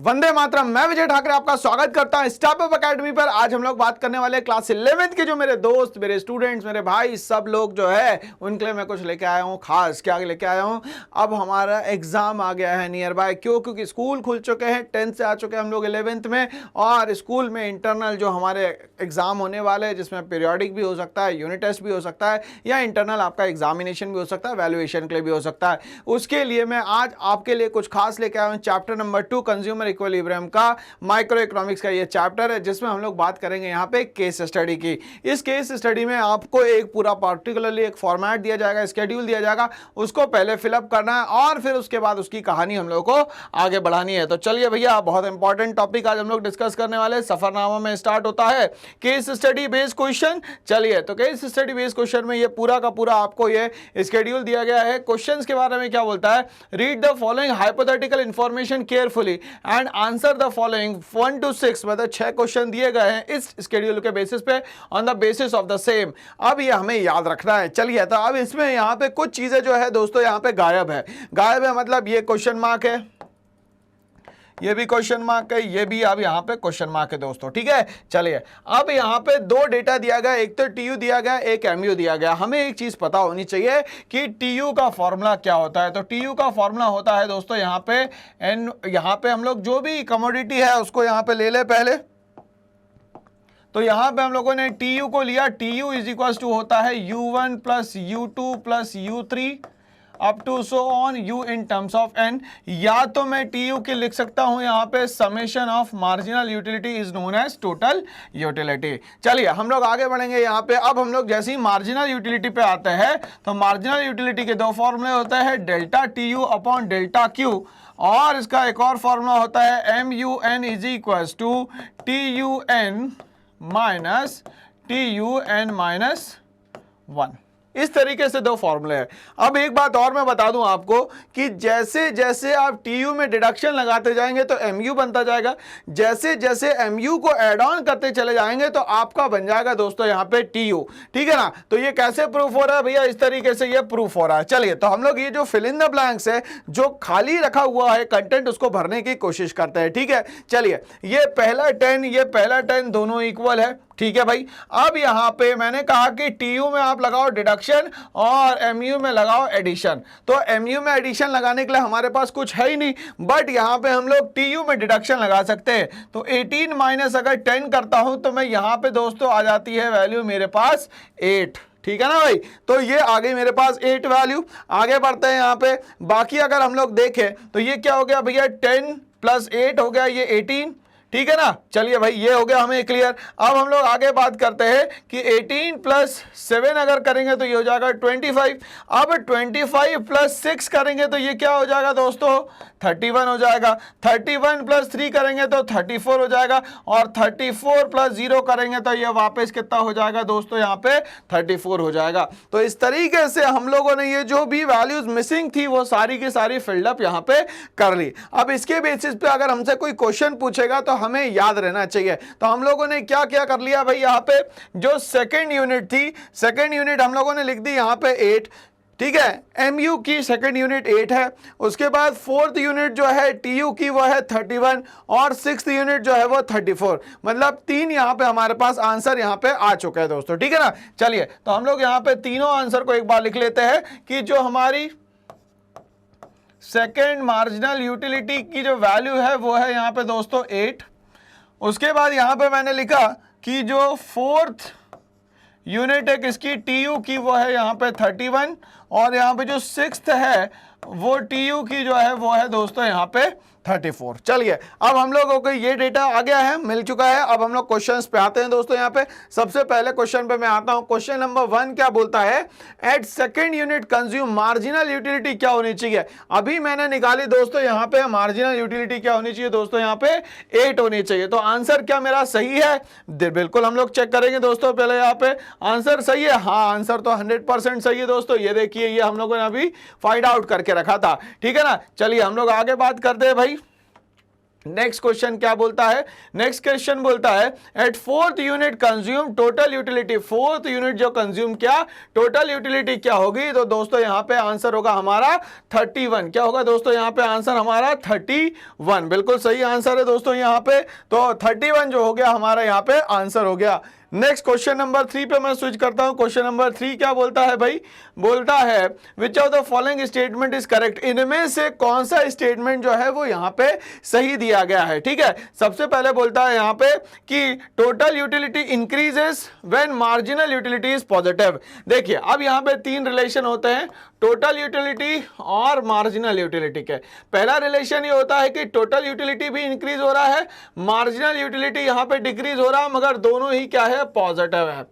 वंदे मातरम। मैं विजय ठाकरे आपका स्वागत करता हूं स्टेप अप एकेडमी पर। आज हम लोग बात करने वाले हैं क्लास 11th के जो मेरे दोस्त, मेरे स्टूडेंट्स, मेरे भाई सब लोग जो है उनके लिए मैं कुछ लेके आया हूं। खास क्या लेके आया हूं, अब हमारा एग्जाम आ गया है नियर बाय। क्यों? क्योंकि स्कूल खुल चुके हैं, 10th से आ चुके हैं हम लोग 11th में, और स्कूल में इंटरनल जो हमारे एग्जाम होने वाले हैं, जिसमें पीरियोडिक भी हो सकता है, यूनिट टेस्ट भी हो सकता है, या इंटरनल आपका एग्जामिनेशन भी हो सकता है, वैल्यूएशन के लिए भी हो सकता है। उसके लिए मैं आज आपके लिए कुछ खास लेके आया हूं। चैप्टर नंबर 2 कंज्यूमर इक्विलिब्रियम का माइक्रो इकोनॉमिक्स का ये चैप्टर है, जिसमें हम लोग बात करेंगे यहाँ पे केस स्टडी की। इस केस स्टडी में आपको एक पूरा पार्टिकुलरली एक फॉर्मेट दिया जाएगा, स्केड्यूल दिया जाएगा, उसको पहले फिलअप करना है और फिर उसके बाद उसकी कहानी हम लोग को आगे बढ़ानी है। तो चलिए भैया, बहुत इंपॉर्टेंट टॉपिक आज हम लोग डिस्कस करने वाले। सफरनामा में स्टार्ट होता है केस स्टडी बेस्ड क्वेश्चन। चलिए, तो केस स्टडी बेस्ड क्वेश्चन में ये पूरा का पूरा आपको ये स्केड्यूल दिया गया है। क्वेश्चंस के बारे में क्या बोलता है? Read the following hypothetical information carefully and answer the following 1 to 6, मतलब 6 क्वेश्चन दिए गए हैं इस स्केड्यूल के बेसिस पे, on the basis of the same. अब ये हमें याद रखना है। चलिए, तो अब इसमें यहाँ पे कुछ चीजें जो है दोस्तों यहाँ पे गायब है। गायब है मतलब ये क्वेश्चन मार्क है, ये भी क्वेश्चन मार्क है, ये भी अब यहाँ पे क्वेश्चन मार्क है दोस्तों। ठीक है, चलिए अब यहाँ पे दो डेटा दिया गया, एक तो टीयू दिया गया, एक एमयू दिया गया। हमें एक चीज पता होनी चाहिए कि टीयू का फॉर्मूला क्या होता है। तो टीयू का फॉर्मूला होता है दोस्तों यहाँ पे एन, यहाँ पे हम लोग जो भी कमोडिटी है उसको यहाँ पे ले ले पहले। तो यहां पे हम लोगों ने टीयू को लिया, टीयू इज इक्वल टू होता है U1 plus U2 plus U3 up to so on U in terms of N। या तो मैं टीयू के लिख सकता हूं यहां पे summation of marginal utility is known as total utility. चलिए हम लोग आगे बढ़ेंगे यहाँ पे। अब हम लोग जैसे ही मार्जिनल यूटिलिटी पे आते हैं तो मार्जिनल यूटिलिटी के दो फॉर्मूले होते हैं, delta TU upon delta Q, और इसका एक और फॉर्मूला होता है MUN is equal to TUN minus TUN minus 1। इस तरीके से दो फॉर्मूले हैं। अब एक बात और मैं बता दूं आपको कि जैसे जैसे आप टीयू में डिडक्शन लगाते जाएंगे तो एमयू बनता जाएगा, जैसे जैसे एमयू को ऐड ऑन करते चले जाएंगे तो आपका बन जाएगा दोस्तों यहाँ पे टीयू। ठीक है ना? तो ये कैसे प्रूफ हो रहा है भैया? इस तरीके से ये प्रूफ हो रहा है। चलिए, तो हम लोग ये जो फिल इन द ब्लैंक्स है, जो खाली रखा हुआ है कंटेंट, उसको भरने की कोशिश करते हैं। ठीक है, चलिए ये पहला 10, ये पहला 10 दोनों इक्वल है। ठीक है भाई, अब यहां पे मैंने कहा कि टीयू में आप लगाओ डिडक्शन और एमयू में लगाओ एडिशन। तो एमयू में एडिशन लगाने के लिए हमारे पास कुछ है ही नहीं, बट यहां पे हम लोग टीयू में डिडक्शन लगा सकते हैं। तो 18 माइनस अगर 10 करता हूं तो मैं यहां पे दोस्तों आ जाती है वैल्यू मेरे पास 8। ठीक है ना भाई? तो ये आ गई मेरे पास 8 वैल्यू। आगे बढ़ते हैं यहाँ पे। बाकी अगर हम लोग देखें तो ये क्या हो गया भैया? 10 प्लस 8 हो गया ये 18। ठीक है ना? चलिए भाई, ये हो गया हमें क्लियर। अब हम लोग आगे बात करते हैं कि 18 प्लस 7 अगर करेंगे तो ये हो जाएगा 25। अब 25 प्लस 6 करेंगे तो ये क्या हो जाएगा दोस्तों? 31 हो जाएगा। 31 प्लस 3 करेंगे तो 34 हो जाएगा, और 34 प्लस 0 करेंगे तो ये वापस कितना हो जाएगा दोस्तों? यहाँ पे 34 हो जाएगा। तो इस तरीके से हम लोगों ने ये जो भी वैल्यूज मिसिंग थी वो सारी की सारी फिल्डअप यहाँ पे कर ली। अब इसके बेसिस पे अगर हमसे कोई क्वेश्चन पूछेगा तो हमें याद रहना चाहिए। तो हम लोगों ने क्या क्या कर लिया भाई? यहाँ पे जो सेकेंड यूनिट थी, सेकेंड यूनिट हम लोगों ने लिख दी यहाँ पे 8। ठीक है, एमयू की सेकंड यूनिट 8 है। उसके बाद फोर्थ यूनिट जो है टीयू की वो है 31, और सिक्स्थ यूनिट जो है वो 34। मतलब 3 यहाँ पे हमारे पास आंसर यहाँ पे आ चुका है दोस्तों। ठीक है ना? चलिए, तो हम लोग यहाँ पे तीनों आंसर को एक बार लिख लेते हैं कि जो हमारी सेकेंड मार्जिनल यूटिलिटी की जो वैल्यू है वो है यहाँ पे दोस्तों 8। उसके बाद यहाँ पे मैंने लिखा कि जो फोर्थ यूनिट है किसकी? टीयू की, वो है यहाँ पे 31, और यहाँ पे जो सिक्स्थ है वो टीयू की जो है वो है दोस्तों यहाँ पे 34। चलिए, अब हम लोगों को ये डेटा आ गया है, मिल चुका है। अब हम लोग क्वेश्चंस पे आते हैं दोस्तों। यहाँ पे सबसे पहले क्वेश्चन पे मैं आता हूं। क्वेश्चन नंबर 1 क्या बोलता है? At second unit consume marginal utility क्या होनी चाहिए? अभी मैंने निकाली दोस्तों यहाँ पे मार्जिनल यूटिलिटी क्या होनी चाहिए दोस्तों? यहाँ पे 8 होनी चाहिए। तो आंसर क्या मेरा सही है? बिल्कुल हम लोग चेक करेंगे दोस्तों। पहले यहाँ पे आंसर सही है। हाँ, आंसर तो 100% सही है दोस्तों। ये देखिए, ये हम लोगों ने अभी फाइंड आउट करके रखा था। ठीक है ना? चलिए हम लोग आगे बात करते हैं भाई। नेक्स्ट क्वेश्चन क्या बोलता है, नेक्स्ट क्वेश्चन बोलता है at fourth unit consume total utility, fourth unit जो कंज्यूम किया टोटल यूटिलिटी क्या होगी, तो दोस्तों यहां पे आंसर होगा हमारा 31। क्या होगा दोस्तों यहां पे आंसर हमारा 31, बिल्कुल सही आंसर है दोस्तों यहां पे, तो 31 जो हो गया हमारा यहां पे आंसर हो गया। नेक्स्ट क्वेश्चन नंबर 3 पे मैं स्विच करता हूं। क्वेश्चन नंबर 3 क्या बोलता है भाई, बोलता है which of the following statement is correct, इनमें से कौन सा स्टेटमेंट जो है वो यहां पे सही दिया गया है। ठीक है, सबसे पहले बोलता है यहां पे कि total utility increases when marginal utility is positive. देखिए अब यहां पे तीन रिलेशन होते हैं, टोटल यूटिलिटी और मार्जिनल यूटिलिटी के। पहला रिलेशन ये होता है कि टोटल यूटिलिटी भी इंक्रीज हो रहा है, मार्जिनल यूटिलिटी यहां पे डिक्रीज हो रहा है, मगर दोनों ही क्या है, पॉजिटिव है।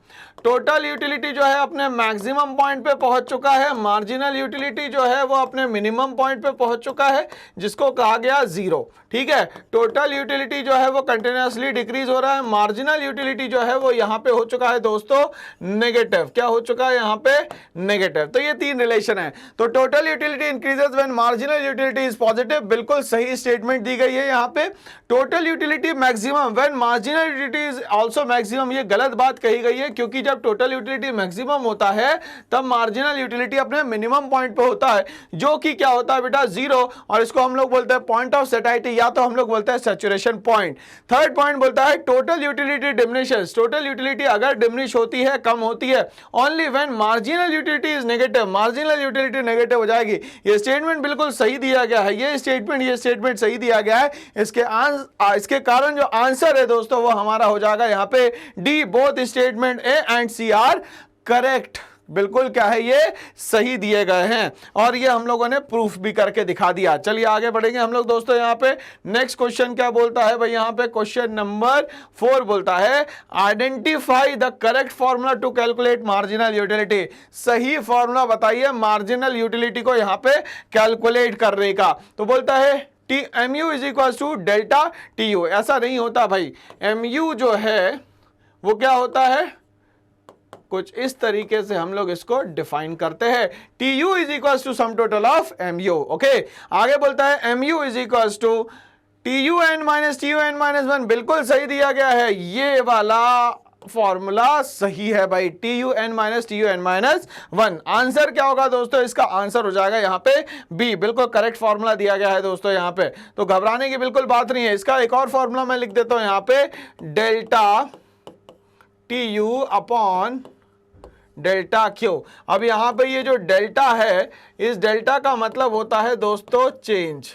टोटल यूटिलिटी जो है अपने मैक्सिमम पॉइंट पे पहुंच चुका है, मार्जिनल यूटिलिटी जो है वो अपने मिनिमम पॉइंट पे पहुंच चुका है, जिसको कहा गया जीरो। ठीक है, टोटल यूटिलिटी जो है वो कंटिन्यूअसली डिक्रीज हो रहा है, मार्जिनल यूटिलिटी जो है वो यहां पे हो चुका है दोस्तों नेगेटिव। क्या हो चुका है यहां पे, नेगेटिव। तो ये तीन रिलेशन है। तो total utility increases when marginal utility is positive, बिल्कुल सही स्टेटमेंट दी गई है यहां पे। Total utility maximum when marginal utility is also maximum, ये गलत बात कही गई है, क्योंकि जब टोटल यूटिलिटी मैक्सिमम होता है तब मार्जिनल यूटिलिटी अपने मिनिमम पॉइंट पे होता है, जो कि क्या होता है बेटा, जीरो, और इसको हम लोग बोलते हैं पॉइंट ऑफ सैटिस्फैक्शन, या तो हम लोग बोलते हैं सैचुरेशन पॉइंट। थर्ड पॉइंट बोलता है total utility diminishes, total utility अगर डिमिनिश होती है, कम होती है, only when marginal utility is negative, marginal utility negative हो जाएगी। ये स्टेटमेंट बिल्कुल सही दिया गया है, ये स्टेटमेंट सही दिया गया है। इसके कारण जो आंसर है दोस्तों वो हमारा हो जाएगा यहां पे D, both statement A and C are correct. बिल्कुल क्या है, ये सही दिए गए हैं, और ये हम लोगों ने प्रूफ भी करके दिखा दिया। चलिए आगे बढ़ेंगे हम लोग दोस्तों। यहाँ पे नेक्स्ट क्वेश्चन क्या बोलता है भाई, यहाँ पे क्वेश्चन नंबर 4 बोलता है identify the correct formula to calculate marginal utility, सही फॉर्मूला बताइए मार्जिनल यूटिलिटी को यहाँ पे कैलकुलेट करने का। तो बोलता है mu is equal to delta tu, ऐसा नहीं होता भाई, mu जो है वो क्या होता है, कुछ इस तरीके से हम लोग इसको डिफाइन करते हैं, tu is equal to sum total of mu। Okay, आगे बोलता है mu is equal to tun minus 1, बिल्कुल सही दिया गया है, ये वाला फॉर्मूला सही है भाई, tun माइनस 1। आंसर क्या होगा दोस्तों, इसका आंसर हो जाएगा यहाँ पे बी, बिल्कुल करेक्ट फॉर्मूला दिया गया है दोस्तों यहाँ पे, तो घबराने की बिल्कुल बात नहीं है। इसका एक और फॉर्मूला मैं लिख देता हूं यहाँ पे, delta tu upon delta Q. अब यहां पे ये जो डेल्टा है, इस डेल्टा का मतलब होता है दोस्तों चेंज,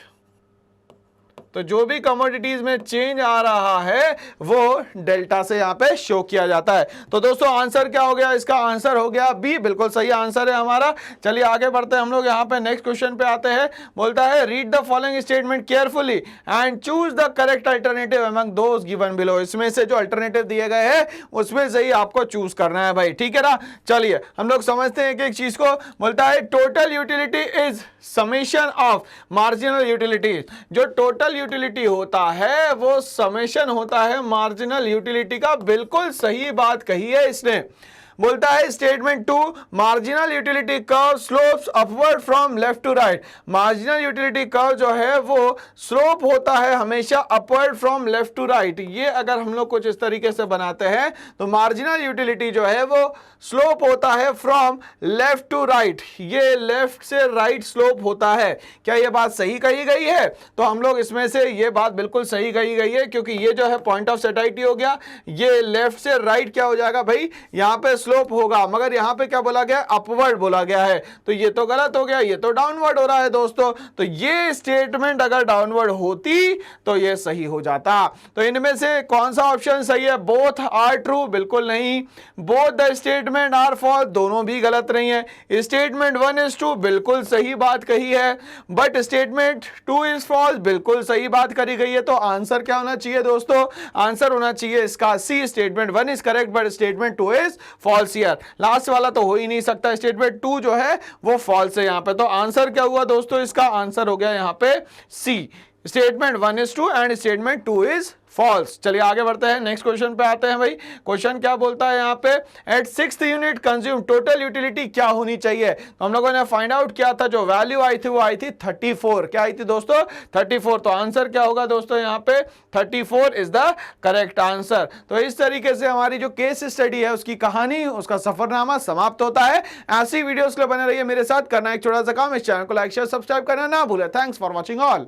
तो जो भी कमोडिटीज में चेंज आ रहा है वो डेल्टा से यहां पे शो किया जाता है। तो दोस्तों आंसर क्या हो गया, इसका आंसर हो गया बी, बिल्कुल सही आंसर है हमारा। चलिए आगे बढ़ते हैं हम लोग, यहाँ पे नेक्स्ट क्वेश्चन पे आते हैं। बोलता है read the following statement carefully and choose the correct alternative among those given below, इसमें से जो अल्टरनेटिव दिए गए हैं उसमें से ही आपको चूज करना है भाई, ठीक है ना। चलिए हम लोग समझते हैं एक एक चीज को। बोलता है total utility is summation of marginal utility, जो टोटल यूटिलिटी होता है वो समेशन होता है मार्जिनल यूटिलिटी का, बिल्कुल सही बात कही है इसने। बोलता है statement 2 marginal utility curve slopes upward from left to right, marginal utility curve जो है वो स्लोप होता है हमेशा upward from left to right. ये अगर हम लोग कुछ इस तरीके से बनाते हैं तो मार्जिनल यूटिलिटी जो है वो स्लोप होता है फ्रॉम लेफ्ट टू राइट, ये लेफ्ट से राइट स्लोप होता है। क्या ये बात सही कही गई है, तो हम लोग इसमें से ये बात बिल्कुल सही कही गई है, क्योंकि ये जो है पॉइंट ऑफ सेटाइटी हो गया, ये लेफ्ट से राइट क्या हो जाएगा भाई, यहां पे स्लोप होगा, मगर यहां पे क्या बोला गया, अपवर्ड बोला गया है, तो ये तो गलत हो गया, ये तो डाउनवर्ड हो रहा है दोस्तों। तो ये स्टेटमेंट अगर डाउनवर्ड होती तो ये सही हो जाता। तो इनमें से कौन सा ऑप्शन सही है, बोथ आर ट्रू, बिल्कुल नहीं। Both the statement are false, दोनों भी गलत नहीं है। स्टेटमेंट 1 इज ट्रू, बिल्कुल सही बात कही है, बट स्टेटमेंट 2 इज फॉल्स, बिल्कुल सही बात करी गई है। तो आंसर क्या होना चाहिए दोस्तों, आंसर होना चाहिए इसका C, statement 1 is correct but statement 2 is false. Here last वाला तो हो ही नहीं सकता, स्टेटमेंट 2 जो है वो फॉल्स है यहाँ पे। तो आंसर क्या हुआ दोस्तों, इसका आंसर हो गया यहाँ पे C, statement 1 is true and statement 2 is false. चलिए आगे बढ़ते हैं, नेक्स्ट क्वेश्चन पे आते हैं भाई। क्वेश्चन क्या बोलता है यहाँ पे, at 6th unit consume total utility क्या होनी चाहिए। तो हम लोगों ने फाइंड आउट किया था, जो वैल्यू आई थी वो आई थी 34। क्या आई थी दोस्तों, 34। तो आंसर क्या होगा दोस्तों, यहाँ पे 34 इज द करेक्ट आंसर। तो इस तरीके से हमारी जो केस स्टडी है उसकी कहानी, उसका सफरनामा समाप्त होता है। ऐसी वीडियोस के लिए बने रहिए मेरे साथ। करना एक छोटा सा काम, इस चैनल को लाइक शेयर सब्सक्राइब करना ना भूले। Thanks for watching all.